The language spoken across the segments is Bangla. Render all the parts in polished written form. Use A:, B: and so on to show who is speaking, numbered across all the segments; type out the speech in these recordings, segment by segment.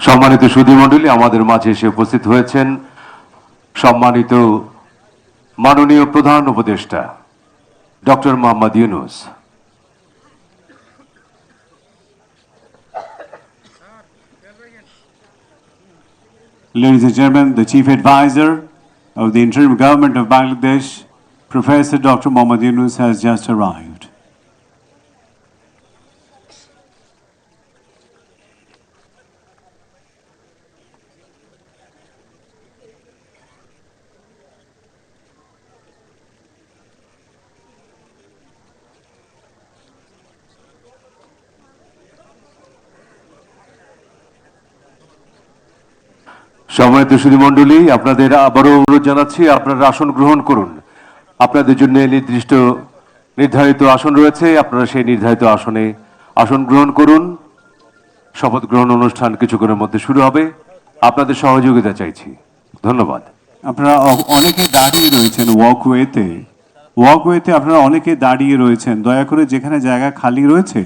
A: সম্মানিত সুধীমণ্ডলী, আমাদের মাঝে এসে উপস্থিত হয়েছেন সম্মানিত মাননীয় প্রধান উপদেষ্টা doctor Mohammad Yunus.
B: Ladies and gentlemen, the Chief Advisor of the Interim Government of Bangladesh, Professor Dr. Mohammad Yunus, has just arrived.
A: সম্মানিত সুধীমণ্ডলী, আপনাদের আবারও অনুরোধ জানাচ্ছি, আপনারা আসন গ্রহণ করুন। আপনাদের জন্য নির্ধারিত আসন রয়েছে, আপনারা সেই নির্ধারিত আসনে আসন গ্রহণ করুন। শপথ গ্রহণ অনুষ্ঠান কিছুক্ষণের মধ্যে শুরু হবে। আপনাদের সহযোগিতা চাইছি, ধন্যবাদ।
B: আপনারা অনেকে দাঁড়িয়ে রয়েছেন ওয়াকওয়েতে আপনারা অনেকে দাঁড়িয়ে রয়েছেন। দয়া করে যেখানে জায়গা খালি রয়েছে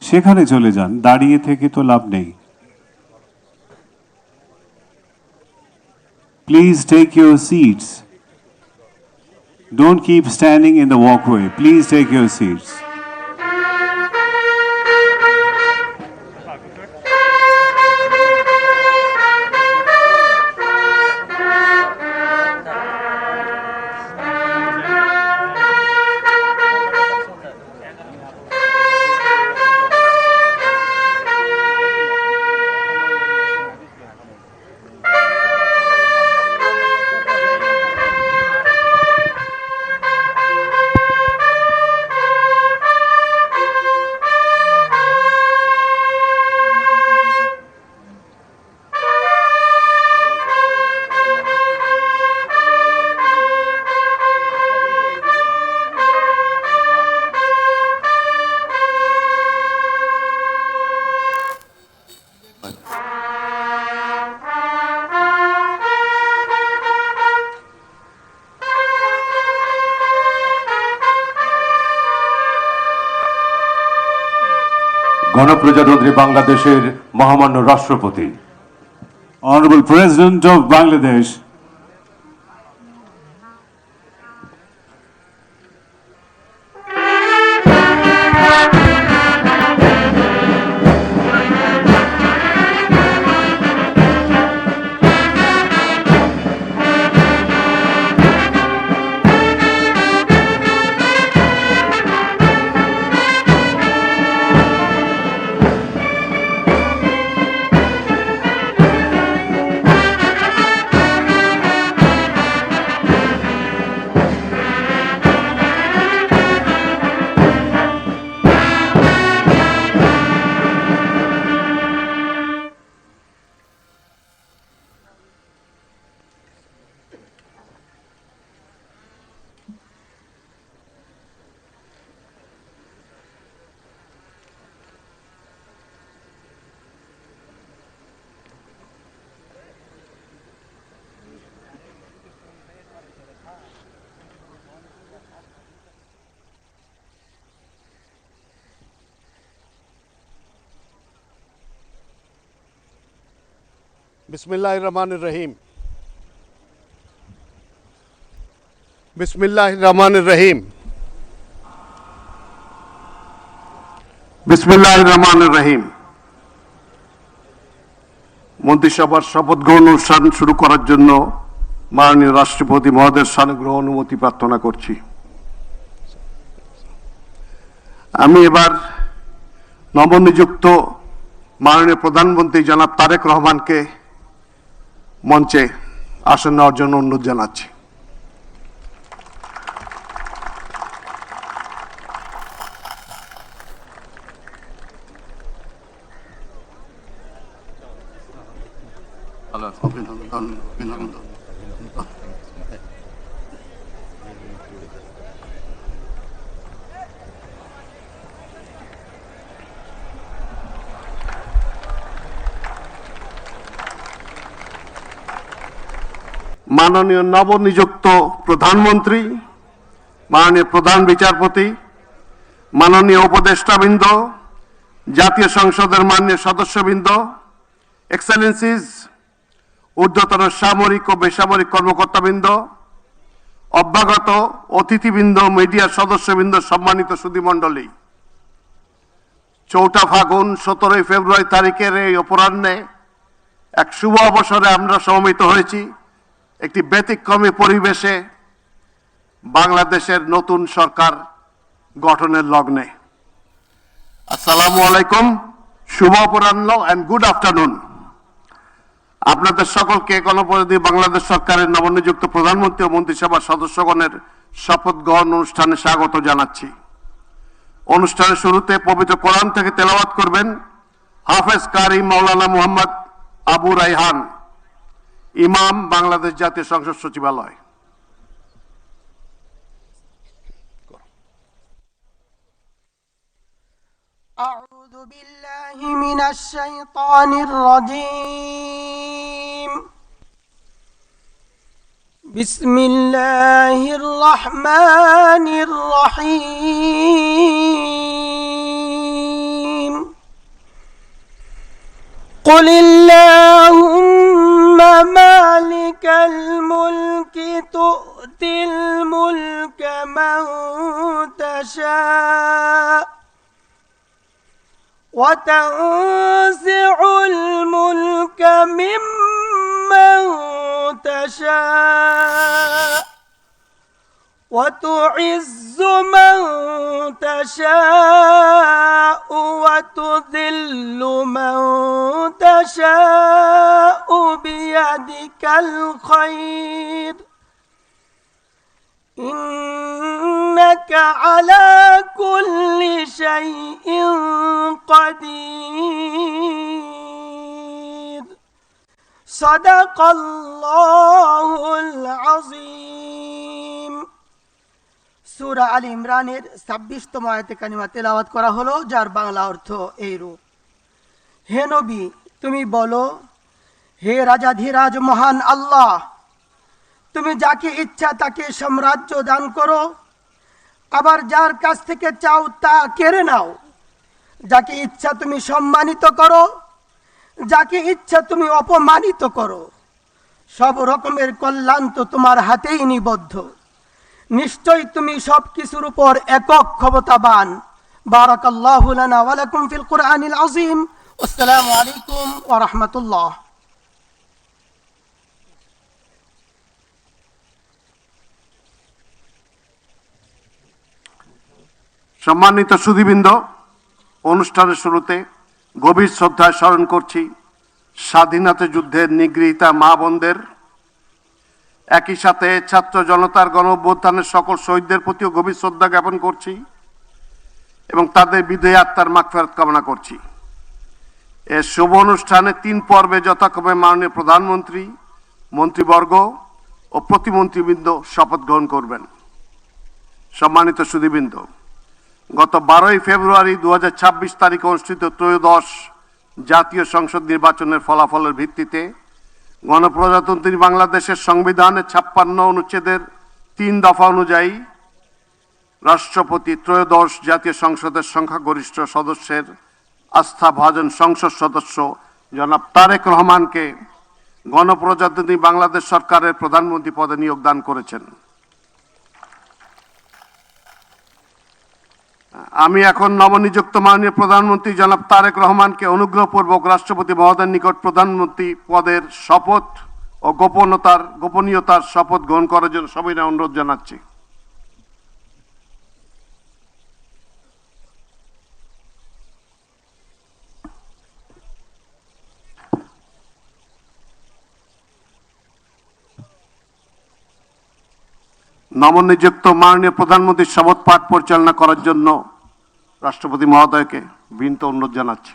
B: সেখানে চলে যান, দাঁড়িয়ে থেকে তো লাভ নেই। Please take your seats. Don't keep standing in the walkway. Please take your seats.
A: গণপ্রজাতন্ত্রী বাংলাদেশের মহামান্য রাষ্ট্রপতি,
B: Honorable President of Bangladesh,
C: बिस्मिल्लाहिर्रहमानिर्रहीम। बिस्मिल्लाहिर्रहमानिर्रहीम। बिस्मिल्लाहिर्रहमानिर्रहीम। মন্ত্রিসভার শপথ গ্রহণ অনুষ্ঠান শুরু করার জন্য মাননীয় রাষ্ট্রপতি মহোদয়ের সানুগ্রহ অনুমতি প্রার্থনা করছি। আমি এবার নবনিযুক্ত মাননীয় প্রধানমন্ত্রী জনাব তারেক রহমানকে মঞ্চে আসন নেওয়ার জন্য অনুরোধ জানাচ্ছি। মাননীয় নবনিযুক্ত প্রধানমন্ত্রী, মাননীয় প্রধান বিচারপতি, মাননীয় উপদেষ্টাবৃন্দ, জাতীয় সংসদের মাননীয় সদস্যবৃন্দ এক্সেলেন্সিজ, ঊর্ধ্বতন সামরিক ও বেসামরিক কর্মকর্তাবৃন্দ, অভ্যাগত অতিথিবৃন্দ, মিডিয়ার সদস্যবৃন্দ, সম্মানিত সুধীমণ্ডলী, 4 ফাগুন 17 ফেব্রুয়ারি তারিখের এই অপরাহ্নে এক শুভ অবসরে আমরা সমবেত হয়েছি একটি ব্যতিক্রমী পরিবেশে বাংলাদেশের নতুন সরকার গঠনের লগ্নে। আসসালামু আলাইকুম, শুভ অপরাহ্ন অ্যান্ড গুড আফটারনুন। আপনাদের সকলকে গণপ্রজাতন্ত্রী বাংলাদেশ সরকারের নবনিযুক্ত প্রধানমন্ত্রী ও মন্ত্রিসভার সদস্যগণের শপথ গ্রহণ অনুষ্ঠানে স্বাগত জানাচ্ছি। অনুষ্ঠানের শুরুতে পবিত্র কোরআন থেকে তেলাওয়াত করবেন হাফেজ কারি মাওলানা মুহাম্মদ আবু রাইহান, ইমাম, বাংলাদেশ জাতীয় সংসদ সচিবালয়।
D: أعوذ بالله من الشيطان الرجيم. بسم الله الرحمن الرحيم. قل اللهم مالك الملك تؤتي الملك من تشاء وتنزع الملك ممن تشاء وتعز من تشاء وتذل من تشاء بيدك الخير إنك على كل شيء قدير. صدق الله العظيم. সূরা আল ইমরানের 26তম আয়াতে কারিমা তেলাওয়াত করা হলো, যার বাংলা অর্থ এইরূপ: হে নবী, তুমি বলো, হে রাজাধিরাজ মহান আল্লাহ, তুমি যাকে ইচ্ছা তাকে সাম্রাজ্য দান করো, আবার যার কাছ থেকে চাও তা কেড়ে নাও। যাকে ইচ্ছা তুমি সম্মানিত করো, যাকে ইচ্ছা তুমি অপমানিত করো। সব রকমের কল্যাণ তো তোমার হাতেই নিবদ্ধ। নিশ্চয়ই তুমি সব কিছুর উপর একক ক্ষমতাবান। বারাকাল্লাহু লানা ওয়া লাকুম ফিল কুরআনিল আযীম। আসসালামু আলাইকুম ওয়া রাহমাতুল্লাহ।
C: সম্মানিত সুধীবৃন্দ, অনুষ্ঠানের শুরুতে গভীর শ্রদ্ধায় স্মরণ করছি স্বাধীনতা যুদ্ধের নিগৃহীতা মা বোনদের। একই সাথে ছাত্র জনতার গণ অভ্যুত্থানের সকল শহীদদের প্রতিও গভীর শ্রদ্ধা জ্ঞাপন করছি এবং তাদের বিদেহী আত্মার মাগফিরাত কামনা করছি। এর শুভ অনুষ্ঠানে 3 পর্বে যথাক্রমে মাননীয় প্রধানমন্ত্রী, মন্ত্রীবর্গ ও প্রতিমন্ত্রীবৃন্দ শপথ গ্রহণ করবেন। সম্মানিত সুধীবৃন্দ, গত 12 ফেব্রুয়ারি 2026 তারিখে অনুষ্ঠিত ত্রয়োদশ জাতীয় সংসদ নির্বাচনের ফলাফলের ভিত্তিতে গণপ্রজাতন্ত্রী বাংলাদেশের সংবিধানের 56 অনুচ্ছেদের 3 দফা অনুযায়ী রাষ্ট্রপতি ত্রয়োদশ জাতীয় সংসদের সংখ্যাগরিষ্ঠ সদস্যের আস্থাভাজন সংসদ সদস্য জনাব তারেক রহমানকে গণপ্রজাতন্ত্রী বাংলাদেশ সরকারের প্রধানমন্ত্রী পদে নিয়োগ দান করেছেন। আমি এখন নবনিযুক্ত মাননীয় প্রধানমন্ত্রী জনাব তারেক রহমানকে অনুগ্রহপূর্বক রাষ্ট্রপতি মহোদয়ের নিকট প্রধানমন্ত্রী পদের শপথ ও গোপনীয়তার শপথ গ্রহণ করার জন্য সবিনয় অনুরোধ জানাচ্ছি। নবনিযুক্ত মাননীয় প্রধানমন্ত্রীর শপথ পাঠ পরিচালনা করার জন্য রাষ্ট্রপতি মহোদয়কে বিনীত অনুরোধ জানাচ্ছি।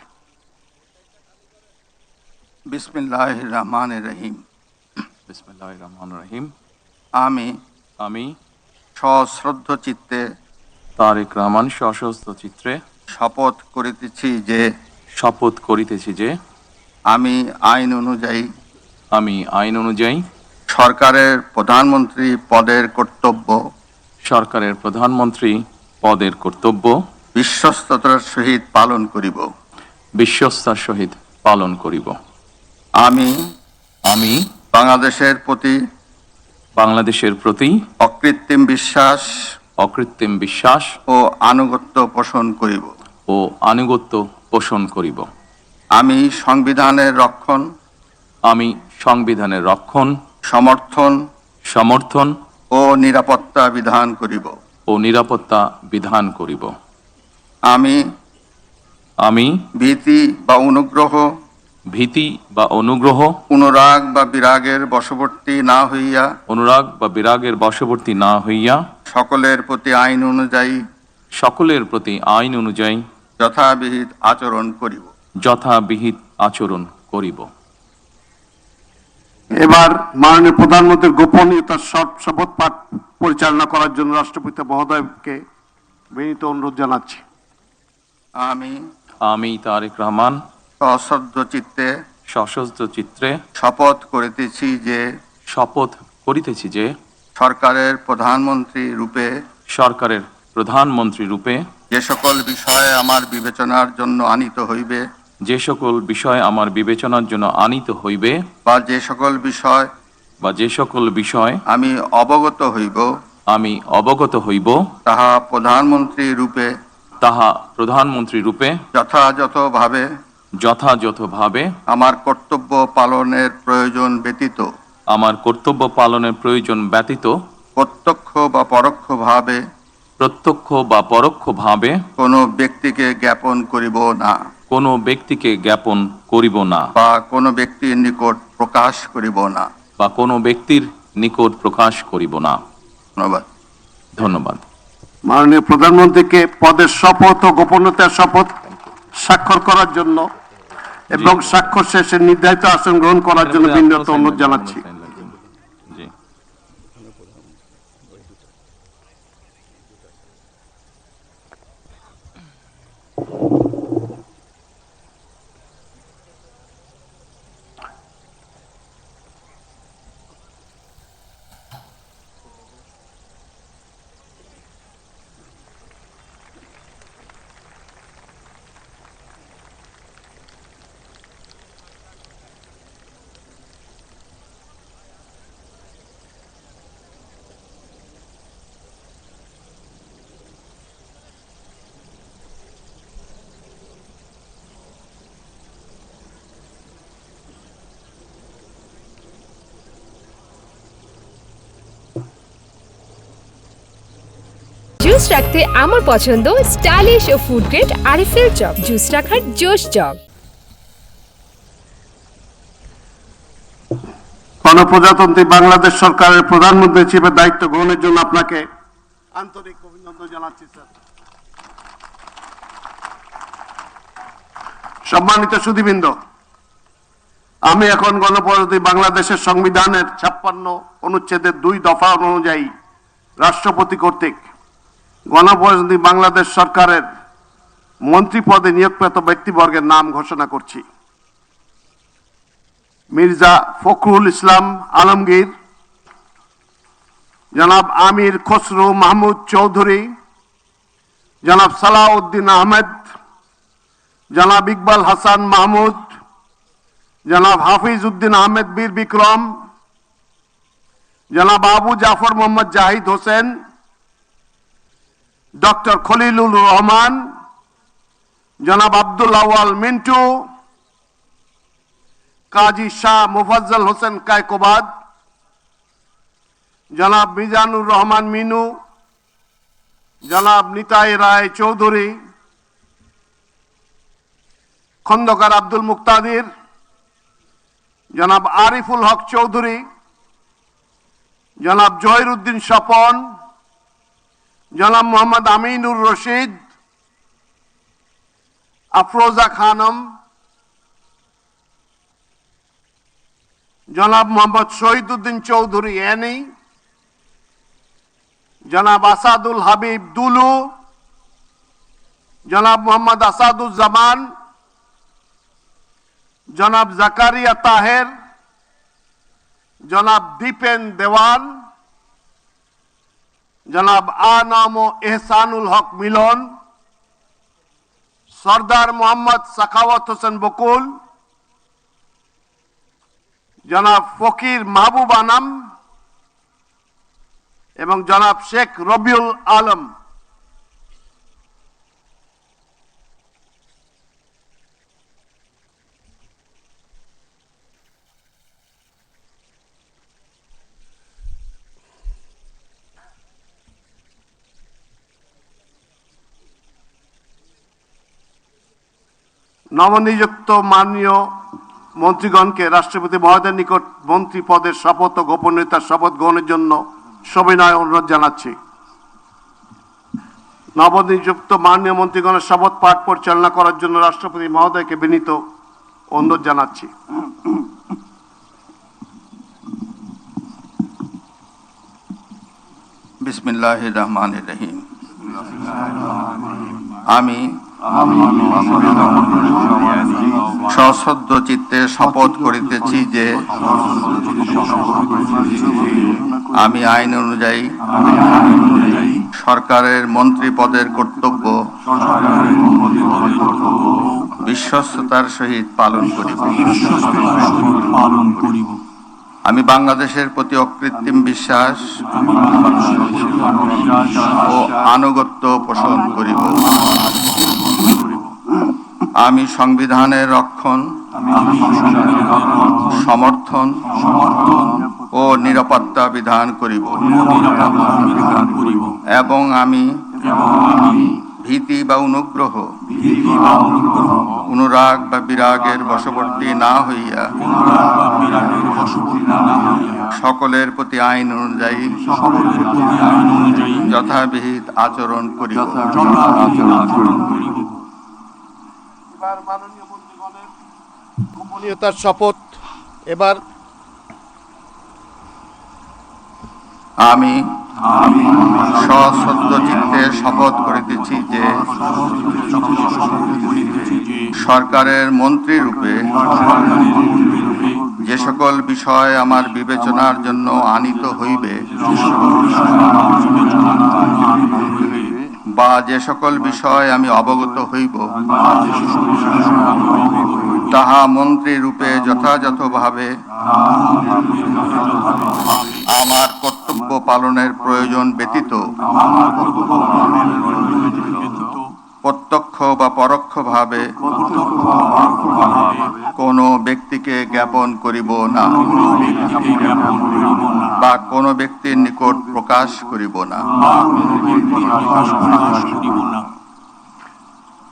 E: বিসমিল্লাহির রহমানির রহিম।
F: বিসমিল্লাহির রহমানির রহিম।
E: আমি সশ্রদ্ধ চিত্তে
F: তারেক রহমান সশস্ত্র চিত্রে
E: শপথ করিতেছি যে আমি আইন অনুযায়ী সরকারের প্রধানমন্ত্রী পদের কর্তব্য বিশ্বস্ততার সহিত পালন করিব। আমি
F: আমি
E: বাংলাদেশের
F: প্রতি
E: অকৃত্রিম বিশ্বাস
F: অকৃত্রিম বিশ্বাস
E: ও আনুগত্য পোষণ করিব।
F: ও আনুগত্য পোষণ করিব।
E: আমি সংবিধানের রক্ষণ,
F: আমি সংবিধানের রক্ষণ, সমর্থন
E: ও নিরাপত্তা বিধান করিব।
F: ও নিরাপত্তা বিধান করিব।
E: আমি ভীতি বা অনুগ্রহ, অনুরাগ বা বিরাগের বশবর্তী না হইয়া সকলের প্রতি আইন অনুযায়ী যথাবিহিত আচরণ করিব।
C: এবার মাননীয় প্রধানমন্ত্রীর গোপনীয়তার শপথ পাঠ পরিচালনা করার জন্য রাষ্ট্রপতি মহোদয়কে বিনীত অনুরোধ জানাচ্ছি।
F: আমি তারেক রহমান সশ্রদ্ধ চিত্তে
E: শপথ
F: করিতেছি যে
E: সরকারের প্রধানমন্ত্রী রূপে যে সকল বিষয় আমার বিবেচনার জন্য আনিত হইবে বা যে সকল বিষয় আমি অবগত হইব তাহা প্রধানমন্ত্রী রূপে যথাযথভাবে আমার কর্তব্য পালনের প্রয়োজন ব্যতীত প্রত্যক্ষ বা পরোক্ষভাবে কোনো ব্যক্তিকে জ্ঞাপন করিব না বা কোনো ব্যক্তির নিকট প্রকাশ করিব না। ধন্যবাদ।
C: মাননীয় প্রধানমন্ত্রীকে পদের শপথ ও গোপনীয়তার শপথ স্বাক্ষর করার জন্য এবং স্বাক্ষর শেষে নির্ধারিত আসন গ্রহণ করার জন্য বিনীত অনুরোধ জানাচ্ছি।
F: জি।
G: জুস রাখতে আমার পছন্দ স্টাইলিশ ও food grade RFL jug. Juice রাখার জোশ জগ।
C: গণপ্রজাতন্ত্রী বাংলাদেশ সরকারের প্রধানমন্ত্রী হিসেবে দায়িত্ব গ্রহণের জন্য আপনাকে আন্তরিক অভিনন্দন জানাচ্ছি স্যার। সম্মানিত সুধীবৃন্দ, আমি এখন গণপ্রজাতন্ত্রী বাংলাদেশের সংবিধানের 56 অনুচ্ছেদের 2 দফা অনুযায়ী রাষ্ট্রপতি কর্তৃক গণপ্রজাতন্ত্রী বাংলাদেশ সরকারের মন্ত্রী পদে নিয়োগপ্রাপ্ত ব্যক্তিবর্গের নাম ঘোষণা করছি। মির্জা ফখরুল ইসলাম আলমগীর, জনাব আমির খসরু মাহমুদ চৌধুরী, জনাব সালাউদ্দিন আহমেদ, জনাব ইকবাল হাসান মাহমুদ, জনাব হাফিজ উদ্দিন আহমেদ বীর বিক্রম, জনাব আবু জাফর মোহাম্মদ জাহিদ হোসেন, ডক্টর খলিলুর রহমান, জনাব আব্দুল আওয়াল মিন্টু, কাজী শাহ মুফাজ্জল হোসেন কায়কোবাদ, জনাব মিজানুর রহমান মিনু, জনাব নিতাই রায় চৌধুরী, খন্দকার আব্দুল মুক্তাদির, জনাব আরিফুল হক চৌধুরী, জনাব জহিরুদ্দিন স্বপন, জনাব মোহাম্মদ আমিনুর রশিদ, আফরোজা খানম, জনাব মোহাম্মদ শহীদুদ্দিন চৌধুরী এনি, জনাব আসাদুল হাবিব দুলু, জনাব মোহাম্মদ আসাদুজ্জামান, জনাব জাকারিয়া তাহের, জনাব দীপেন দেওয়ান, জনাব আনাম ও এহসানুল হক মিলন, সর্দার মোহাম্মদ সাখাওয়াত হোসেন বকুল, জনাব ফকির মাহবুব আনাম এবং জনাব শেখ রবিউল আলম। নবনিযুক্ত মাননীয় মন্ত্রীগণকে রাষ্ট্রপতি মহোদয়ের নিকট মন্ত্রী পদের শপথ ও গোপনীয়তার শপথ গ্রহণের জন্য সবিনয় অনুরোধ জানাচ্ছি। নবনিযুক্ত মাননীয় মন্ত্রীগণের শপথ পাঠ পরিচালনা করার জন্য রাষ্ট্রপতি মহোদয়কে বিনীত অনুরোধ জানাচ্ছি।
E: বিসমিল্লাহির রহমানির রহিম। আমি সশ্রদ্ধ চিত্তে শপথ করিতেছি যে আমি আইন অনুযায়ী সরকারের মন্ত্রী পদের কর্তব্য বিশ্বস্ততার সহিত পালন করিব। আমি বাংলাদেশের প্রতি অকৃত্রিম বিশ্বাস ও আনুগত্য পোষণ করিব। আমি সংবিধানের রক্ষণ, সমর্থন ও নিরাপত্তা বিধান করিব এবং আমি ভীতি বা অনুগ্রহ, অনুরাগ বা বিরাগের বশবর্তী না হইয়া সকলের প্রতি আইন অনুযায়ী যথাবিহিত আচরণ করিব।
C: এবার মাননীয় মন্ত্রীগণের গোপনীয়তার শপথ। এবার
E: আমি সশ্রদ্ধ চিত্তে শপথ করিতেছি যে সরকারের মন্ত্রী রূপে যে সকল বিষয় আমার বিবেচনার জন্য আনিত হইবে বা যে সকল বিষয় আমি অবগত হইব তাহা মন্ত্রী রূপে যথাযথভাবে আমার কর্তব্য পালনের প্রয়োজন ব্যতীত প্রত্যক্ষ বা পরোক্ষভাবে কোনো ব্যক্তিকে জ্ঞাপন করিব না বা কোনো ব্যক্তির নিকট প্রকাশ করিব না।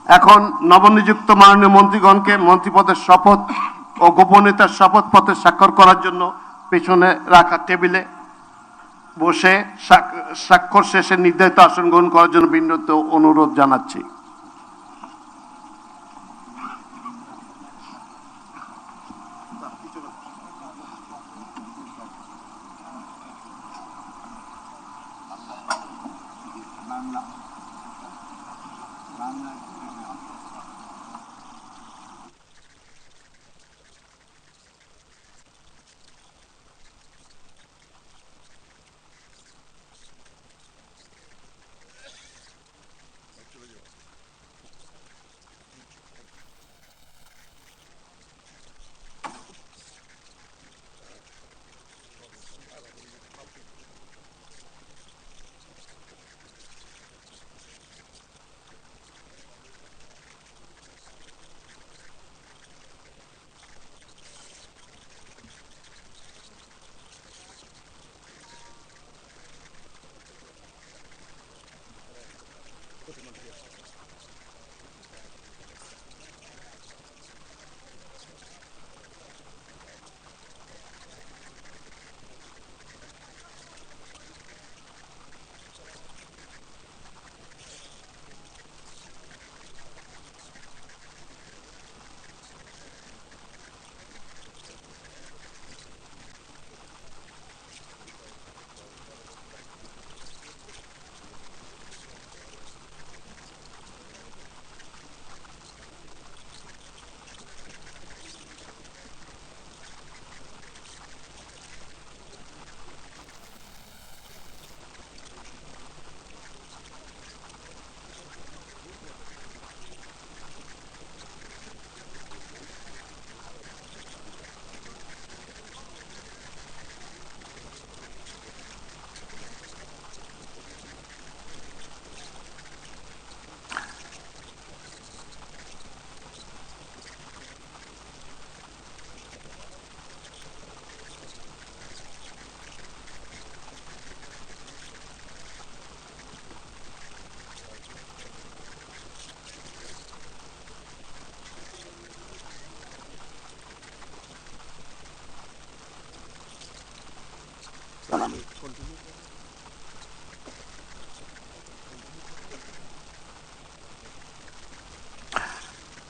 C: এখন নবনিযুক্ত মাননীয় মন্ত্রীগণকে মন্ত্রীপদের শপথ ও গোপনীয়তার শপথপত্রে স্বাক্ষর করার জন্য পেছনে রাখা টেবিলে বসে স্বাক্ষর শেষে নির্ধারিত আসন গ্রহণ করার জন্য বিনীত অনুরোধ জানাচ্ছি।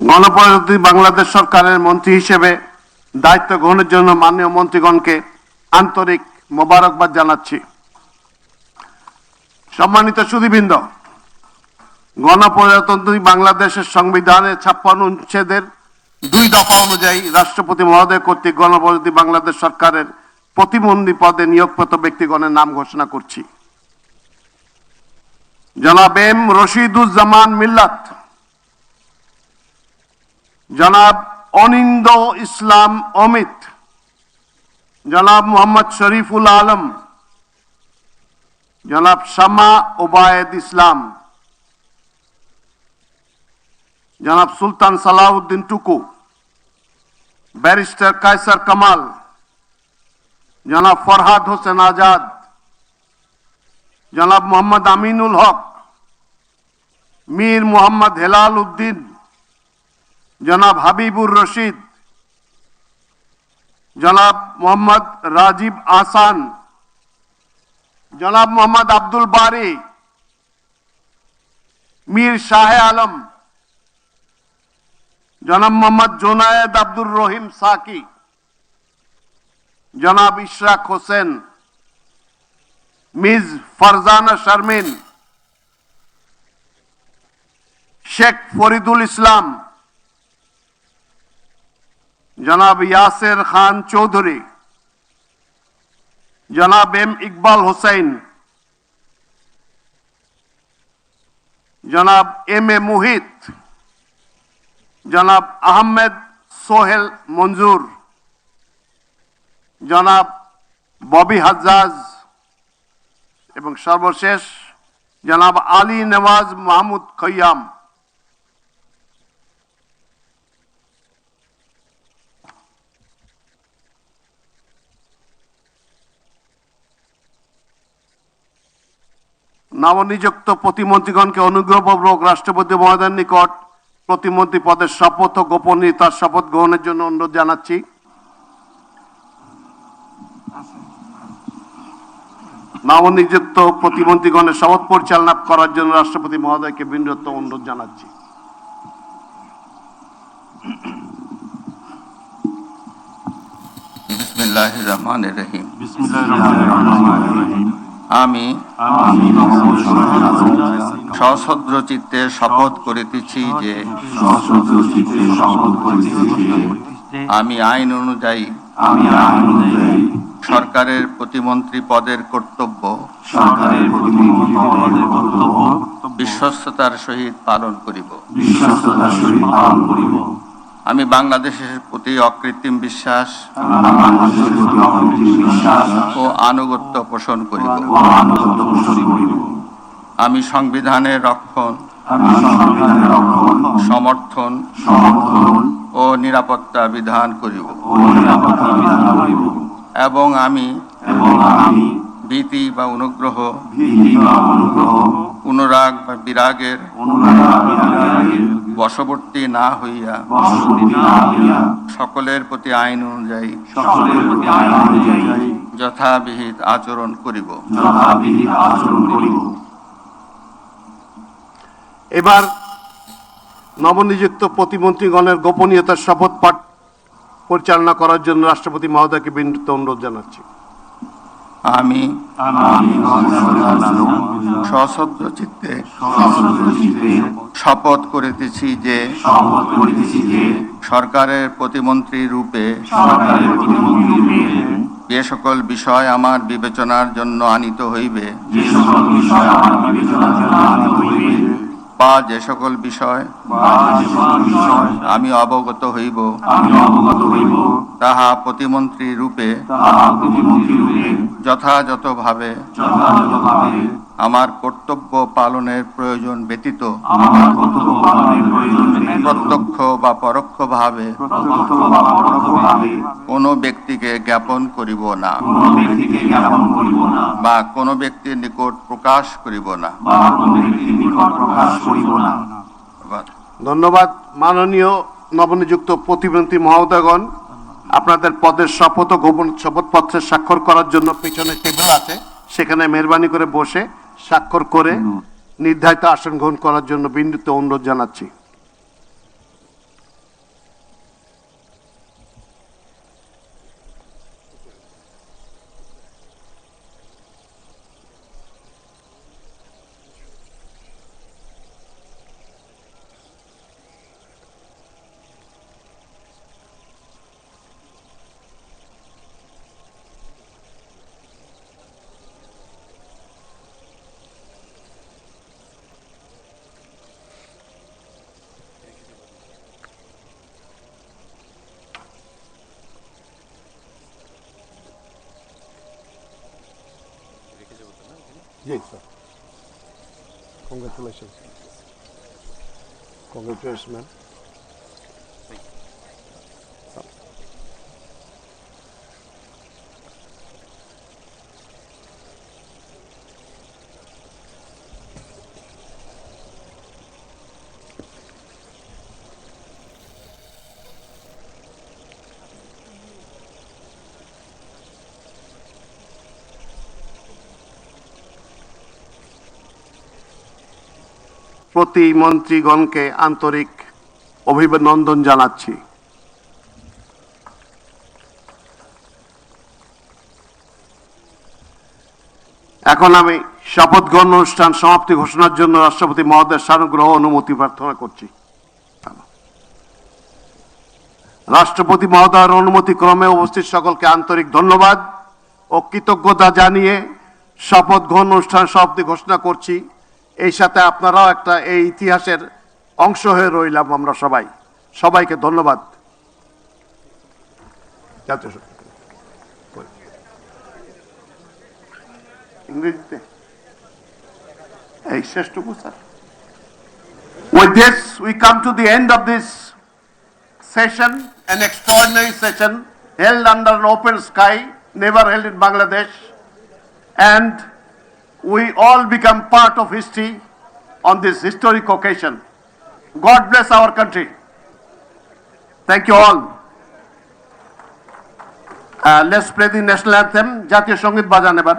C: গণপ্রজাতন্ত্রী বাংলাদেশ সরকারের মন্ত্রী হিসেবে দায়িত্ব গ্রহণের জন্য মাননীয় মন্ত্রীগণকে আন্তরিক মোবারকবাদ জানাচ্ছি। সম্মানিত সুধীবৃন্দ, গণপ্রজাতন্ত্রী বাংলাদেশের সংবিধানের 56 অনুচ্ছেদের 2 দফা অনুযায়ী রাষ্ট্রপতি মহোদয় কর্তৃক গণপ্রজাতন্ত্রী বাংলাদেশ সরকারের প্রতিমন্ত্রী পদে নিয়োগপ্রাপ্ত ব্যক্তিগণের নাম ঘোষণা করছি। জনাব এম রশিদুজ্জামান মিল্লাত, জনাব অনিন্দ ইসলাম অমিত, জনাব মোহাম্মদ শরীফুল আলম, জনাব শামা ওবায়েদ ইসলাম, জনাব সুলতান সালাউদ্দিন টুকু, ব্যারিস্টার কায়সার কামাল, জনাব ফরহাদ হোসেন আজাদ, জনাব মোহাম্মদ আমিনুল হক, মীর মোহাম্মদ হেলাল উদ্দিন, জনাব হাবিবুর রশিদ, জনাব মোহাম্মদ রাজীব আহসান, জনাব মোহাম্মদ আব্দুল বারি, মীর শাহে আলম, জনাব মোহাম্মদ জোনায়েদ আব্দুর রহিম সাকি, জনাব ইশরাক হোসেন, মিস ফারজানা শারমিন, শেখ ফরিদুল ইসলাম, জনাব ইয়াসের খান চৌধুরী, জনাব এম ইকবাল হোসেন, জনাব এম এ মুহিত, জনাব আহমেদ সোহেল মঞ্জুর, জনাব ববি হাজ্জাজ এবং সর্বশেষ জনাব আলী নওয়াজ মাহমুদ খৈয়াম। নবনিযুক্ত প্রতিমন্ত্রীগণকে অনুগ্রহপূর্বক রাষ্ট্রপতি মহোদয়ের নিকট প্রতিমন্ত্রী পদের শপথ ও গোপনীয়তার শপথ গ্রহণের জন্য অনুরোধ জানাচ্ছি। নবনিযুক্ত প্রতিমন্ত্রীগণের শপথ পরিচালনা করার জন্য রাষ্ট্রপতি মহোদয়কে বিনীত অনুরোধ জানাচ্ছি।
E: বিসমিল্লাহির রহমানির রহিম। আমি সশ্রদ্ধ চিত্তে শপথ করিতেছি যে আমি আইন অনুযায়ী সরকারের প্রতিমন্ত্রী পদের কর্তব্য বিশ্বস্ততার সহিত পালন করিব। আমি বাংলাদেশের প্রতি অকৃত্রিম বিশ্বাস ও আনুগত্য পোষণ করিব। আমি সংবিধানের রক্ষণ, সমর্থন ও নিরাপত্তা বিধান করিব এবং আমি ভীতি বা অনুগ্রহ, অনুরাগ বা বিরাগের বশবর্তী না হইয়া সকলের প্রতি আইন অনুযায়ী যথাবিহিত আচরণ করিব।
C: এবার নবনিযুক্ত প্রতিমন্ত্রীগণের গোপনীয়তার শপথ পাঠ পরিচালনা করার জন্য রাষ্ট্রপতি মহোদয়কে বিনীত অনুরোধ জানাচ্ছি।
E: আমি সশ্রদ্ধ চিত্তে শপথ করিতেছি যে সরকারের প্রতিমন্ত্রী রূপে যে সকল বিষয় আমার বিবেচনার জন্য আনিত হইবে বা যে সকল বিষয় আমি অবগত হইব তাহা প্রতিমন্ত্রী রূপে যথাযথভাবে আমার কর্তব্য পালনের প্রয়োজন ব্যতীত প্রত্যক্ষ বা পরোক্ষভাবে কোনো ব্যক্তিকে জ্ঞাপন করিব না বা কোনো ব্যক্তির নিকট প্রকাশ করিব না।
C: ধন্যবাদ। মাননীয় নবনিযুক্ত প্রতিমন্ত্রী মহোদয়গণ, আপনাদের পদের শপথ ও গোপন শপথপত্রে স্বাক্ষর করার জন্য পিছনে টেবিল আছে, সেখানে মেহরবানি করে বসে স্বাক্ষর করে নির্ধারিত আসন গ্রহণ করার জন্য বিনীত অনুরোধ জানাচ্ছি। Yes, sir. Congratulations. Congratulations, man. প্রতিমন্ত্রীগণকে আন্তরিক অভিনন্দন জানাচ্ছি। এখন আমি শপথ গ্রহণ অনুষ্ঠান সমাপ্তি ঘোষণার জন্য রাষ্ট্রপতি মহোদয়ের সানুগ্রহ অনুমতি প্রার্থনা করছি। রাষ্ট্রপতি মহোদয়ের অনুমতি ক্রমে উপস্থিত সকলকে আন্তরিক ধন্যবাদ ও কৃতজ্ঞতা জানিয়ে শপথ গ্রহণ অনুষ্ঠান সমাপ্তি ঘোষণা করছি। এই সাথে আপনারাও একটা এই ইতিহাসের অংশ হয়ে রইলাম আমরা সবাই। সবাইকে ধন্যবাদ। ইংরেজিতে এই শেষটুকু sir. With this we come to the end of this session, an extraordinary session held under an open sky, never held in Bangladesh, and we all become part of history on this historic occasion. God bless our country. Thank you all. Let's play the national anthem. জাতীয় সঙ্গীত বাজান এবার।